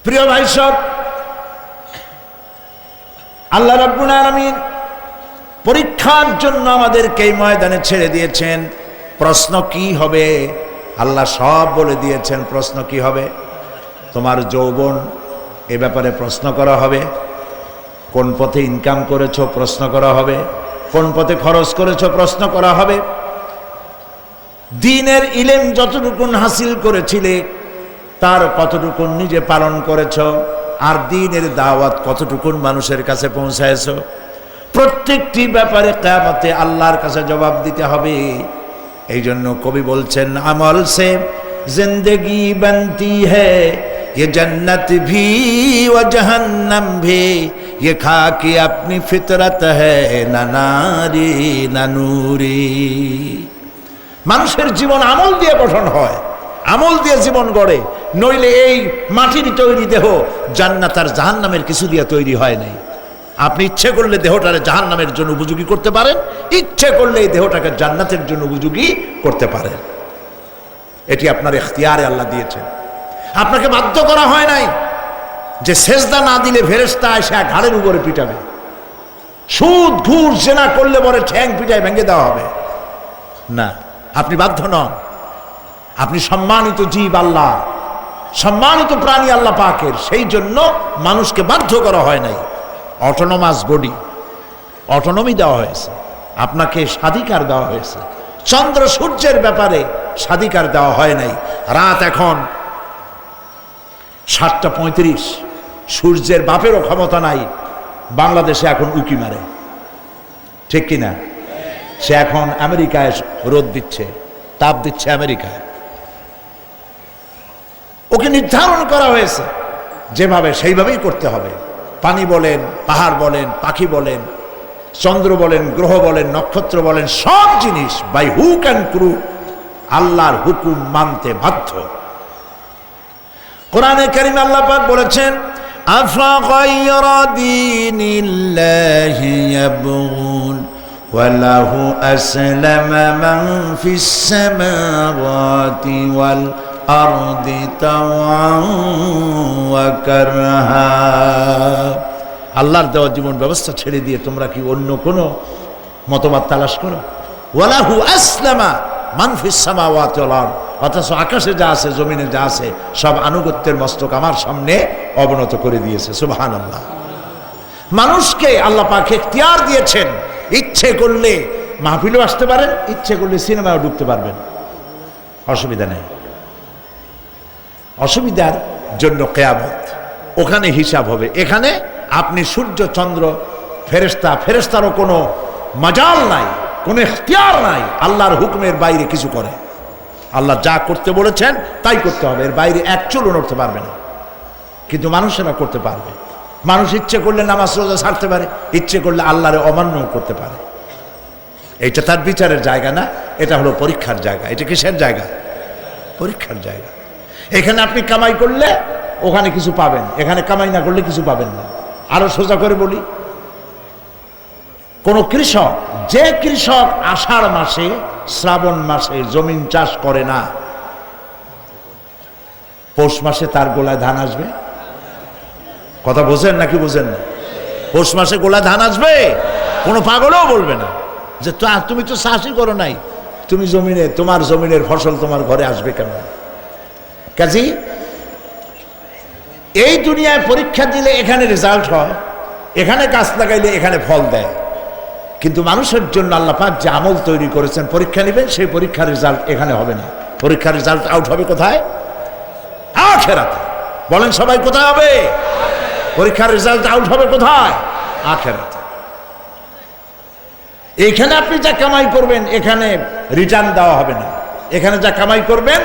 প্রিয় ভাই সব, আল্লাহ রাব্বুল আলামিন পরীক্ষার জন্য আমাদেরকে এই ময়দানে ছেড়ে দিয়েছেন। প্রশ্ন কি হবে আল্লাহ সব বলে দিয়েছেন। প্রশ্ন কি হবে? তোমার যৌবন, এ ব্যাপারে প্রশ্ন করা হবে। কোন পথে ইনকাম করেছো প্রশ্ন করা হবে। কোন পথে খরচ করেছো প্রশ্ন করা হবে। দ্বীনের ইলম যতটুকুন হাসিল করেছিলে তার কতটুকুন নিজে পালন করেছো, আর দ্বীনের দাওয়াত কতটুকুন মানুষের কাছে পৌঁছায়ছো। প্রত্যেকটি ব্যাপারে কিয়ামতে আল্লাহর কাছে জবাব দিতে হবে। এই জন্য কবি বলছেন, আমল সে জিন্দেগি बनती है ये जन्नत भी व जहन्नम भी ये खाकी अपनी फितरत है ना नारी ना नूरी। মানুষের জীবন আমল দিয়ে গঠন হয়, আমল দিয়ে জীবন গড়ে, নইলে এই মাটির তৈরি দেহ জান্নাত আর জাহান্নামের কিছু দিয়ে তৈরি হয় নাই। আপনি ইচ্ছে করলে দেহটারে জাহান্নামের জন্য উপযোগী করতে পারেন, ইচ্ছে করলে এই দেহটাকে জান্নাতের জন্য উপযোগী করতে পারেন। এটি আপনার ইখতিয়ারে আল্লাহ দিয়েছেন, আপনাকে বাধ্য করা হয় নাই যে সেজদা না দিলে ফেরেশতা এসে ঘাড়ের উপরে পিটাবে, সুদ ঘুষ জেনা করলে পরে ঠ্যাং পিটায় ভেঙে দেওয়া হবে না। আপনি বাধ্য নন। আপনি সম্মানিত জীব আল্লাহ, সম্মানিত প্রাণী আল্লাহ পাকের, সেই জন্য মানুষকে বাধ্য করা হয় নাই। অটোনোমাস বডি, অটোনমি দেওয়া হয়েছে, আপনাকে স্বাধিকার দেওয়া হয়েছে। চন্দ্র সূর্যের ব্যাপারে স্বাধিকার দেওয়া হয় নাই। রাত এখন 7:35, সূর্যের বাপেরও ক্ষমতা নাই বাংলাদেশে এখন উকি মারে, ঠিক কিনা? সে এখন আমেরিকায় রোদ দিচ্ছে, তাপ দিচ্ছে আমেরিকায়। ওকে নির্ধারণ করা হয়েছে যেভাবে, সেইভাবেই করতে হবে। পানি বলেন, পাহাড় বলেন, পাখি বলেন, চন্দ্র বলেন, গ্রহ বলেন, নক্ষত্র বলেন, সব জিনিস বাই হুক অ্যান্ড ক্রুক আল্লাহর হুকুম মানতে বাধ্য। কোরআনে কারীমে আল্লাহ পাক বলেছেন, আফা গায়রা দীনিল্লাহি ইয়াবগুন ওয়া লাহু আসলামা মান ফিস সামাওয়াতি ওয়াল আরদি তাওআন ওয়া কারহা। আল্লাহর দেওয়া জীবন ব্যবস্থা ছেড়ে দিয়ে তোমরা কি অন্য কোনো মতবাদ তালাশ করো? ওয়ালাহু আসলামা মান ফিস সামাওয়াতি ওয়াল আরদ, অথচ আকাশে যা আছে জমিনে যা আছে সব আনুগত্যের মস্তক আমার সামনে অবনত করে দিয়েছে। সুবহানাল্লাহ। মানুষকে আল্লাহ পাক ইখতিয়ার দিয়েছেন, ইচ্ছে করলে মাহফিলেও আসতে পারেন, ইচ্ছে করলে সিনেমাও ঢুকতে পারবেন, অসুবিধা নেই। অসুবিধার জন্য কিয়ামত, ওখানে হিসাব হবে। এখানে আপনি সূর্য চন্দ্র ফেরেশতা, ফেরেশতারও কোনো মাজাল নাই, কোনো ইখতিয়ার নাই আল্লাহর হুকুমের বাইরে কিছু করে। আল্লাহ যা করতে বলেছেন তাই করতে হবে, এর বাইরে এক চুলও নড়তে পারবে না। কিন্তু মানুষেরা করতে পারবে। মানুষ ইচ্ছে করলে নামাজ রোজা ছাড়তে পারে, ইচ্ছে করলে আল্লাহরে অমান্য করতে পারে। এটা তার বিচারের জায়গা না, এটা হলো পরীক্ষার জায়গা। এটা কিসের জায়গা? পরীক্ষার জায়গা। এখানে আপনি কামাই করলে ওখানে কিছু পাবেন, এখানে কামাই না করলে কিছু পাবেন না। আরো সোজা করে বলি, কোন কৃষক, যে কৃষক আষাঢ় মাসে শ্রাবণ মাসে জমিন চাষ করে না, পৌষ মাসে তার গোলায় ধান আসবে? কথা বোঝেন নাকি বোঝেন না? পৌষ মাসে গোলায় ধান আসবে? কোনো পাগলও বলবে না যে তুমি তো চাষই করো নাই, তুমি জমিনে, তোমার জমিনের ফসল তোমার ঘরে আসবে কেন? কাজী এই দুনিয়ায় পরীক্ষা দিলে এখানে রেজাল্ট হয়, এখানে গাছ লাগাইলে এখানে ফল দেয়। কিন্তু মানুষের জন্য আল্লাহ পাক যে আমল তৈরি করেছেন, পরীক্ষা নেবেন, সেই পরীক্ষার রেজাল্ট এখানে হবে না। পরীক্ষার রেজাল্ট আউট হবে কোথায়? আখিরাতে। বলেন সবাই, কোথায় হবে? পরীক্ষার রেজাল্ট আউট হবে কোথায়? আখিরাতে। এখানে আপনি যা কামাই করবেন এখানে রিটার্ন দেওয়া হবে না। এখানে যা কামাই করবেন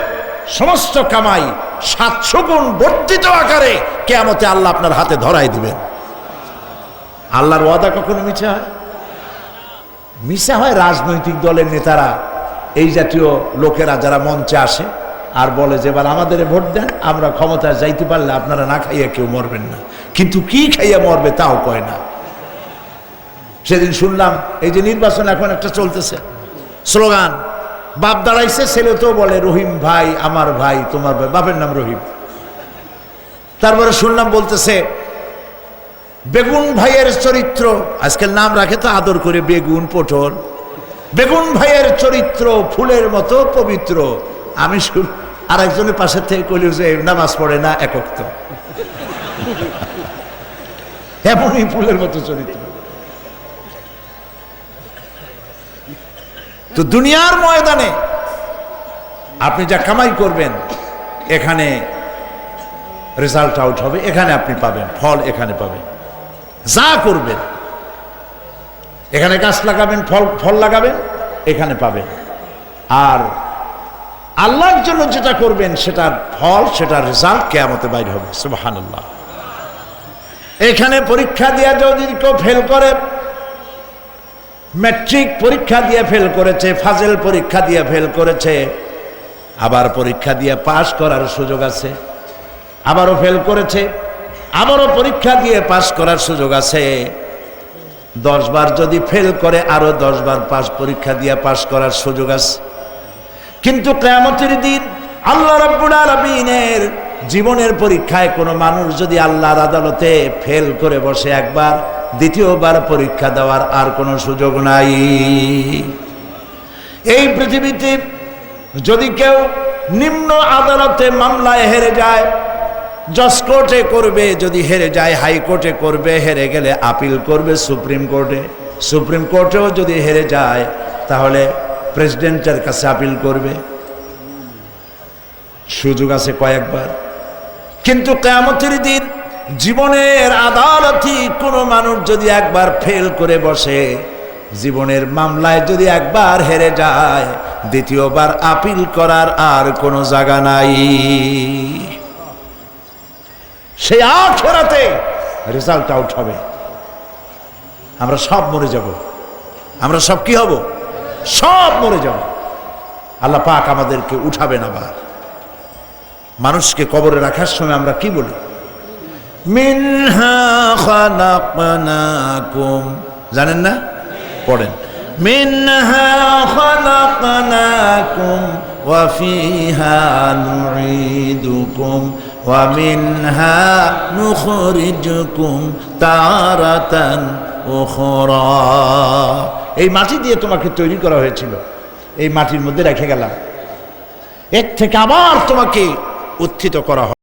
সমস্ত কামাই 700 গুণ বর্ধিত আকারে কিয়ামতে আল্লাহ আপনার হাতে ধরাই দিবেন। আল্লাহর ওয়াদা কখনো মিথ্যা হয়? মিথ্যা হয় রাজনৈতিক দলের নেতারা, এই জাতীয় লোকেরা যারা মঞ্চে আসে আর বলে যে এবার আমাদের ভোট দেন, আমরা ক্ষমতায় যাইতে পারলে আপনারা না খাইয়া কেউ মরবেন না। কিন্তু কি খাইয়া মরবে তাও কয় না। সেদিন শুনলাম এই যে নির্বাচন এখন একটা চলতেছে, স্লোগান, বাপ দাঁড়াইছে, ছেলে তো বলে রহিম ভাই আমার ভাই, তোমার ভাই, বাপের নাম রহিম। তারপরে শুনলাম বলতেছে বেগুন ভাইয়ের চরিত্র, আজকাল নাম রাখে তো আদর করে বেগুন পটল, বেগুন ভাইয়ের চরিত্র ফুলের মতো পবিত্র। আমি আর একজনের পাশে থেকে কইল যে নামাজ পড়ে না একক, তো এমনই ফুলের মতো চরিত্র। তো দুনিয়ার ময়দানে আপনি যা কামাই করবেন এখানে রেজাল্ট আউট হবে, এখানে আপনি পাবেন ফল, এখানে পাবেন। যা করবেন এখানে গাছ লাগাবেন, ফল লাগাবেন, এখানে পাবেন। আর আল্লাহর জন্য যেটা করবেন সেটার ফল, সেটার রেজাল্ট কিয়ামতে বাইর হবে। সুবহানাল্লাহ। এখানে পরীক্ষা দিয়ে যদি কেউ ফেল করে, ম্যাট্রিক পরীক্ষা দিয়ে ফেল করেছে, ফাজেল পরীক্ষা দিয়ে ফেল করেছে, আবার পরীক্ষা দিয়ে পাস করার সুযোগ আছে, আবারও ফেল করেছে, আবারও পরীক্ষা দিয়ে পাস করার সুযোগ আছে। 10 বার যদি ফেল করে আরো 10 বার পরীক্ষা দিয়ে পাস করার সুযোগ আছে। কিন্তু কিয়ামতের দিন আল্লাহ রাব্বুল আলামিনের জীবনের পরীক্ষায় কোনো মানুষ যদি আল্লাহর আদালতে ফেল করে বসে একবার, দ্বিতীয়বার পরীক্ষা দেওয়ার আর কোনো সুযোগ নাই। এই পৃথিবীতে যদি কেউ নিম্ন আদালতে মামলায় হেরে যায়, জজ কোর্টে করবে, যদি হেরে যায় হাইকোর্টে করবে, হেরে গেলে আপিল করবে সুপ্রিম কোর্টে, সুপ্রিম কোর্টেও যদি হেরে যায় তাহলে প্রেসিডেন্টের কাছে আপিল করবে, সুযোগ আছে কয়েকবার। কিন্তু কিয়ামতের দিন জীবনের আদালতে কোনো মানুষ যদি একবার ফেল করে বসে, জীবনের মামলায় যদি একবার হেরে যায়, দ্বিতীয়বার আপিল করার আর কোনো জায়গা নাই। সেই আখিরাতে রেজাল্ট আউট হবে। আমরা সব মরে যাব, আমরা সব কি হব? সব মরে যাব। আল্লাহ পাক আমাদেরকে উঠাবেন আবার। মানুষকে কবরে রাখার সময় আমরা কি বলি? মিনহা খালাকনাকুম, জানেন না? পড়েন, মিনহা খালাকনাকুম ওয়া ফিহা নুঈদুকুম ওয়া মিনহা নুখরিজুকুম তারাতান উখরা। এই মাটি দিয়ে তোমাকে তৈরি করা হয়েছিল, এই মাটির মধ্যে রেখে গেলাম, এর থেকে আবার তোমাকে উত্থিত করা হয়।